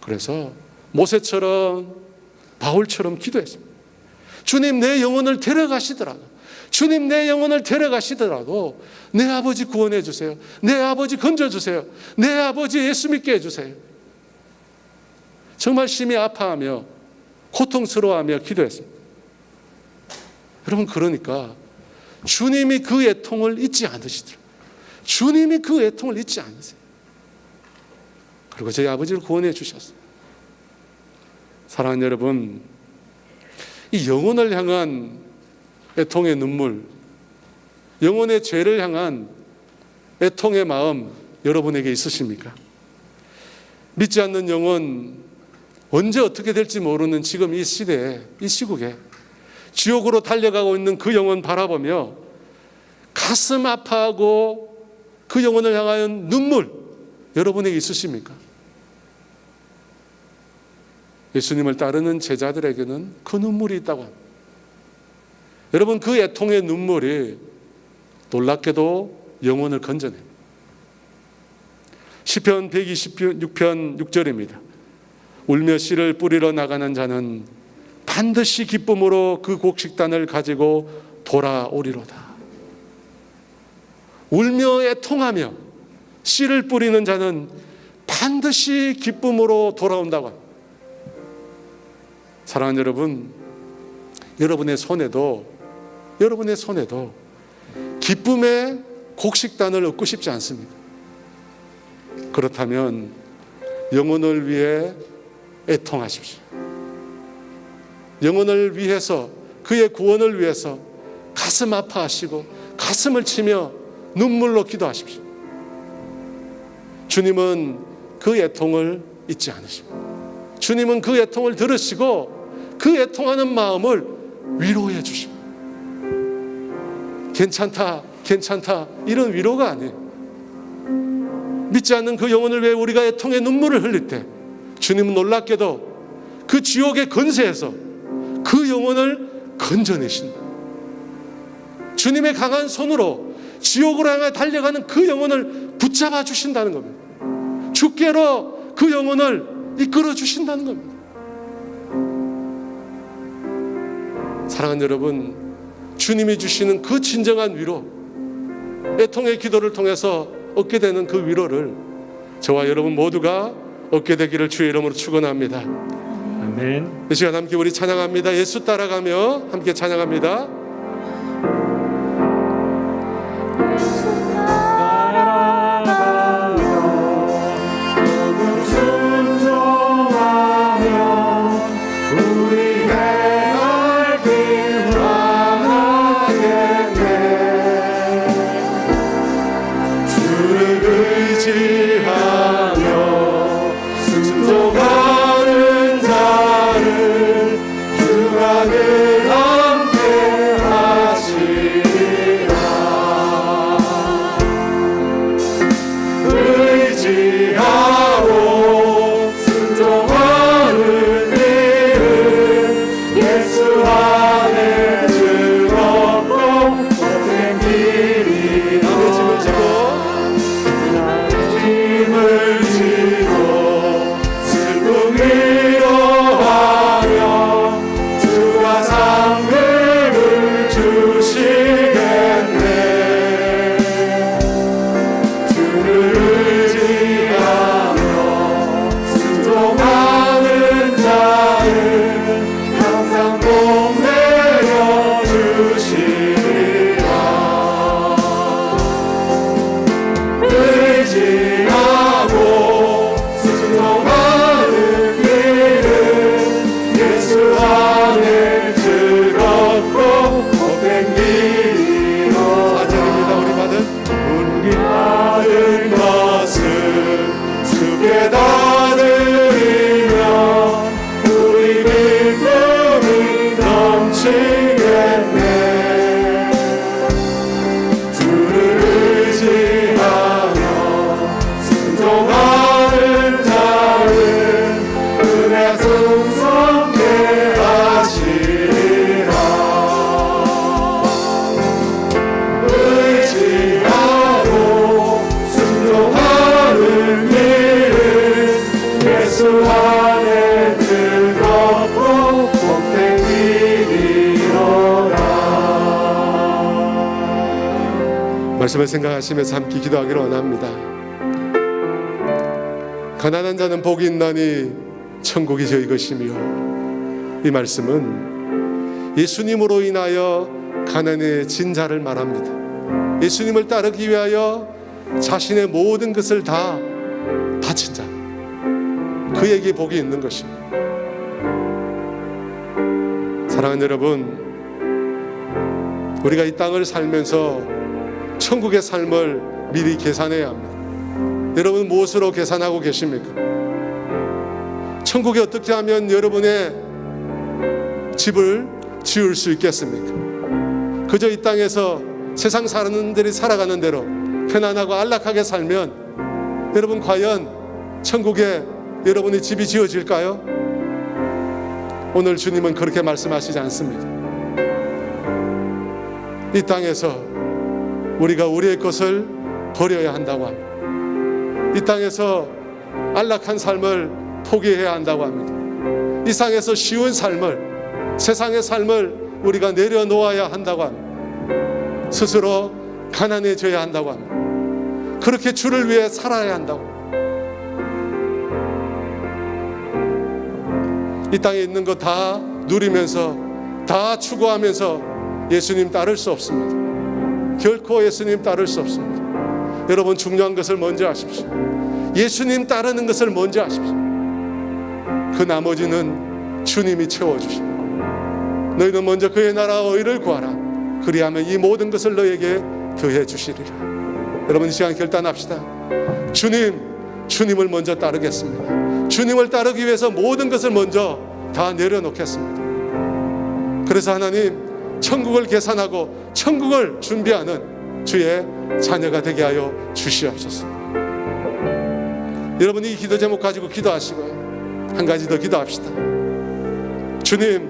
그래서 모세처럼 바울처럼 기도했습니다. 주님, 내 영혼을 데려가시더라도, 주님 내 영혼을 데려가시더라도 내 아버지 구원해 주세요. 내 아버지 건져주세요. 내 아버지 예수 믿게 해주세요. 정말 심히 아파하며 고통스러워하며 기도했습니다. 여러분, 그러니까 주님이 그 애통을 잊지 않으시더라고요. 주님이 그 애통을 잊지 않으세요. 그리고 저희 아버지를 구원해 주셨어요. 사랑하는 여러분, 이 영혼을 향한 애통의 눈물, 영혼의 죄를 향한 애통의 마음 여러분에게 있으십니까? 믿지 않는 영혼, 언제 어떻게 될지 모르는 지금 이 시대에, 이 시국에 지옥으로 달려가고 있는 그 영혼 바라보며 가슴 아파하고 그 영혼을 향하여 눈물 여러분에게 있으십니까? 예수님을 따르는 제자들에게는 그 눈물이 있다고 합니다. 여러분, 그 애통의 눈물이 놀랍게도 영혼을 건져냅니다. 시편 126편 6절입니다. 울며 씨를 뿌리러 나가는 자는 반드시 기쁨으로 그 곡식단을 가지고 돌아오리로다. 울며 애통하며 씨를 뿌리는 자는 반드시 기쁨으로 돌아온다고 합니다. 사랑하는 여러분, 여러분의 손에도 기쁨의 곡식단을 얻고 싶지 않습니까? 그렇다면 영혼을 위해 애통하십시오. 영혼을 위해서, 그의 구원을 위해서 가슴 아파하시고 가슴을 치며 눈물로 기도하십시오. 주님은 그 애통을 잊지 않으십니다. 주님은 그 애통을 들으시고 그 애통하는 마음을 위로해 주십니다. 괜찮다, 괜찮다, 이런 위로가 아니에요. 믿지 않는 그 영혼을 위해 우리가 애통의 눈물을 흘릴 때 주님은 놀랍게도 그 지옥의 권세에서 그 영혼을 건져내신다. 주님의 강한 손으로 지옥으로 향해 달려가는 그 영혼을 붙잡아 주신다는 겁니다. 주께로 그 영혼을 이끌어 주신다는 겁니다. 사랑하는 여러분, 주님이 주시는 그 진정한 위로, 애통의 기도를 통해서 얻게 되는 그 위로를 저와 여러분 모두가 얻게 되기를 주의 이름으로 축원합니다.
아멘.
이 시간 함께 우리 찬양합니다. 예수 따라가며 함께 찬양합니다. 말씀을 생각하시면서 함께 기도하기를 원합니다. 가난한 자는 복이 있나니 천국이 저희 것이며, 이 말씀은 예수님으로 인하여 가난에 진 자를 말합니다. 예수님을 따르기 위하여 자신의 모든 것을 다 바친 자, 그에게 복이 있는 것입니다. 사랑하는 여러분, 우리가 이 땅을 살면서 천국의 삶을 미리 계산해야 합니다. 여러분 무엇으로 계산하고 계십니까? 천국에 어떻게 하면 여러분의 집을 지을 수 있겠습니까? 그저 이 땅에서 세상 사람들이 살아가는 대로 편안하고 안락하게 살면 여러분 과연 천국에 여러분의 집이 지어질까요? 오늘 주님은 그렇게 말씀하시지 않습니다. 이 땅에서 우리가 우리의 것을 버려야 한다고 합니다. 이 땅에서 안락한 삶을 포기해야 한다고 합니다. 이 땅에서 쉬운 삶을, 세상의 삶을 우리가 내려놓아야 한다고 합니다. 스스로 가난해져야 한다고 합니다. 그렇게 주를 위해 살아야 한다고. 이 땅에 있는 거 다 누리면서, 다 추구하면서 예수님 따를 수 없습니다. 결코 예수님 따를 수 없습니다. 여러분 중요한 것을 먼저 하십시오. 예수님 따르는 것을 먼저 하십시오. 그 나머지는 주님이 채워주시고, 너희는 먼저 그의 나라와 의를 구하라. 그리하면 이 모든 것을 너에게 더해 주시리라. 여러분, 이 시간 결단합시다. 주님을 먼저 따르겠습니다. 주님을 따르기 위해서 모든 것을 먼저 다 내려놓겠습니다. 그래서 하나님, 천국을 계산하고 천국을 준비하는 주의 자녀가 되게 하여 주시옵소서. 여러분이 이 기도 제목 가지고 기도하시고요, 한 가지 더 기도합시다. 주님,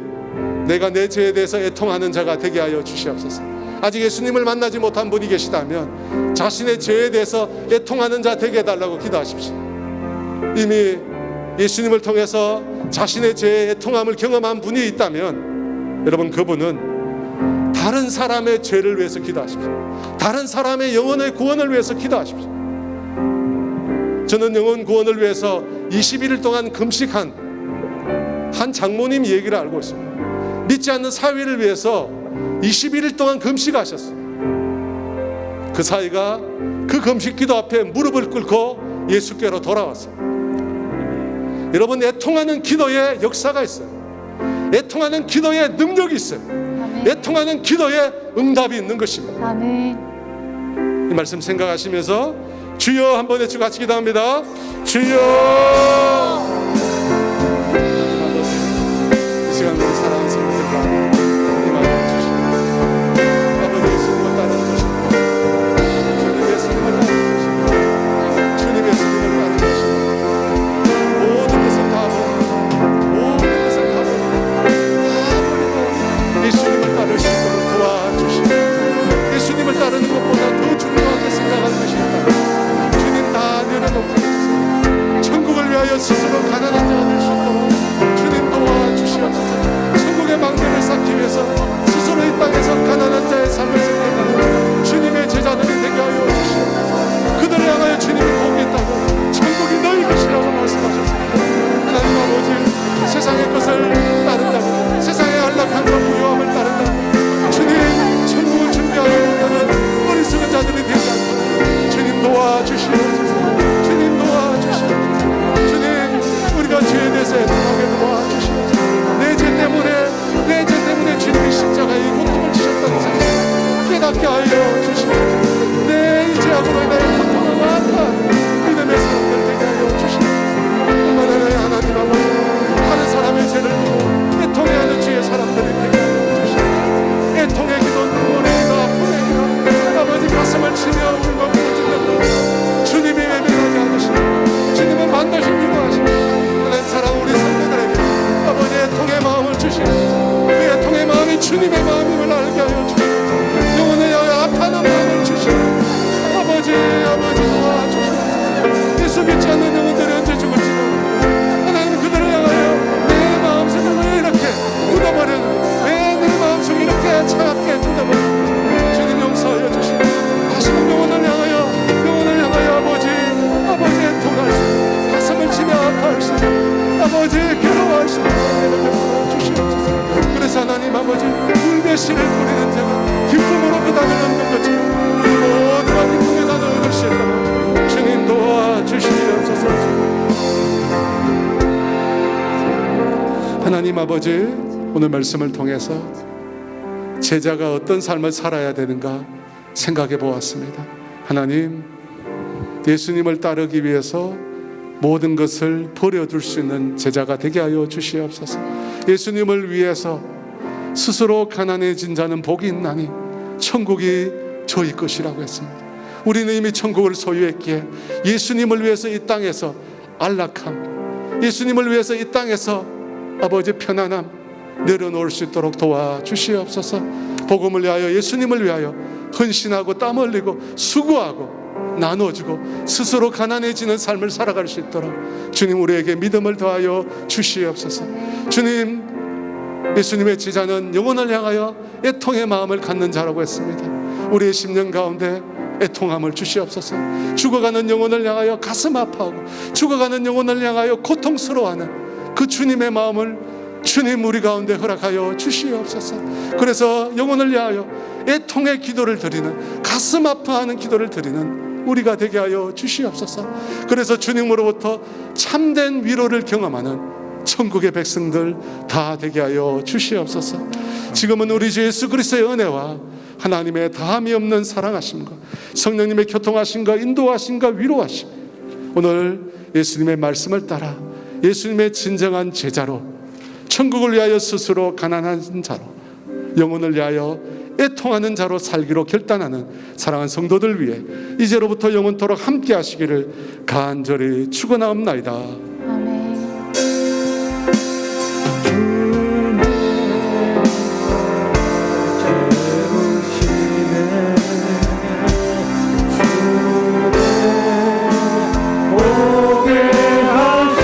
내가 내 죄에 대해서 애통하는 자가 되게 하여 주시옵소서. 아직 예수님을 만나지 못한 분이 계시다면 자신의 죄에 대해서 애통하는 자 되게 해달라고 기도하십시오. 이미 예수님을 통해서 자신의 죄의 애통함을 경험한 분이 있다면 여러분, 그분은 다른 사람의 죄를 위해서 기도하십시오. 다른 사람의 영혼의 구원을 위해서 기도하십시오. 저는 영혼 구원을 위해서 21일 동안 금식한 한 장모님 얘기를 알고 있습니다. 믿지 않는 사위를 위해서 21일 동안 금식하셨어요. 그 사위가 그 금식 기도 앞에 무릎을 꿇고 예수께로 돌아왔습니다. 여러분, 애통하는 기도에 역사가 있어요. 애통하는 기도에 능력이 있어요.
아멘.
애통하는 기도에 응답이 있는 것입니다.
아멘.
이 말씀 생각하시면서 주여 한번 외치고 같이 기도합니다. 주여. 이 시간 우리 사랑하는 성도들과 이 마음을 주시고 아버지 예수님을 따르는 것입니다. 주님 예수님을 따르는 것입니다. 주님 예수님을 따르는 것입니다. 모든 것을 다 버리고 모든 것을 다 버리고 예수님을 따를 수 있도록 도와주시고, 예수님을 따르는 것보다 더 중요하게 생각하는 것이 있다면 주님 다 내려놓고 해주세요. 천국을 위하여 스스로 가난한 자가 될 수 있도록 주님 도와주시옵소서. 천국의 방편을 쌓기 위해서 스스로 이 땅에서 가난한 자의 삶을 선택하는 주님의 제자들이 되게 하여 주시옵소서. 그들을 향하여 주님이 복이 있다고, 천국이 너희 것이라고 말씀하셨습니다. 하나님 아버지, 세상의 것을 따른다고, 세상의 안락함과 부유함을 따른다고 주님 천국을 준비하지 못하는 어리석은 자들이 되지 않도록 주님 도와주시옵소서. 주님 도와주시옵소서. 주님, 우리가 죄에 대해서 애통하게 도와주시옵소서. 내 죄 때문에 주님이 십자가에 고통을 지셨다는 사실 깨닫게 하여 주시옵소서. 내 이 죄악으로 인하여 고통을 많다 믿음의 사람들 되게 하여 주시옵소서. 뿐만 아니라 하나님 아버지, 다른 사람의 죄를 보고 애통해하는 주의 사람들이 되게 하여 주시옵소서. 애통의 기도, 눈물의 기도, 아픔의 기도, 아버지 가슴을 치며 울고 부르짖는 주님이 외면하지 않으시고 주님은 반드시 기도하시고, 하나님 사랑 우리 성도들에게 아버지 애통의 마음을 주시옵소서. 그 애통의 마음이 주님의 마음임을 알게 하여 주시옵소서. 영혼을 향하여 아파하는 마음을 주시옵소서. 아버지 도와주시옵소서. 예수 믿지 않는 영혼들이 언제 죽을지도 하나님, 그들을 향하여 내 마음속을 왜 이렇게 묻어버렸는지, 왜 내 마음속이 이렇게 차갑게 묻어버렸는지 주님 용서하여 주시고, 다시금 영혼을 향하여 아버지 애통할 수 있는, 가슴을 치며 아파할 수 있는, 아버지 괴로워할 수 있는 주시옵소서. 그래서 하나님 아버지, 울배시를 뿌리는 자가 기쁨으로 그 단을 얻는 것처럼 우리 모두가 기쁨의 단을 얻을 수 있다면 주님 도와주시옵소서. 하나님 아버지, 오늘 말씀을 통해서 제자가 어떤 삶을 살아야 되는가 생각해 보았습니다. 하나님, 예수님을 따르기 위해서 모든 것을 버려둘 수 있는 제자가 되게 하여 주시옵소서. 예수님을 위해서 스스로 가난해진 자는 복이 있나니 천국이 저희 것이라고 했습니다. 우리는 이미 천국을 소유했기에 예수님을 위해서 이 땅에서 안락함, 예수님을 위해서 이 땅에서 아버지 편안함 내려놓을 수 있도록 도와주시옵소서. 복음을 위하여, 예수님을 위하여 헌신하고 땀 흘리고 수고하고 나눠주고 스스로 가난해지는 삶을 살아갈 수 있도록 주님 우리에게 믿음을 더하여 주시옵소서. 주님, 예수님의 제자는 영혼을 향하여 애통의 마음을 갖는 자라고 했습니다. 우리의 심령 가운데 애통함을 주시옵소서. 죽어가는 영혼을 향하여 가슴 아파하고 죽어가는 영혼을 향하여 고통스러워하는 그 주님의 마음을 주님 우리 가운데 허락하여 주시옵소서. 그래서 영혼을 향하여 애통의 기도를 드리는, 가슴 아파하는 기도를 드리는 우리가 되게 하여 주시옵소서. 그래서 주님으로부터 참된 위로를 경험하는 천국의 백성들 다 되게 하여 주시옵소서. 지금은 우리 주 예수 그리스도의 은혜와 하나님의 다함이 없는 사랑하심과 성령님의 교통하심과 인도하심과 위로하심, 오늘 예수님의 말씀을 따라 예수님의 진정한 제자로, 천국을 위하여 스스로 가난한 자로, 영혼을 위하여 애통하는 자로 살기로 결단하는 사랑하는 성도들 위해 이제로부터 영원토록 함께 하시기를 간절히 축원하옵나이다.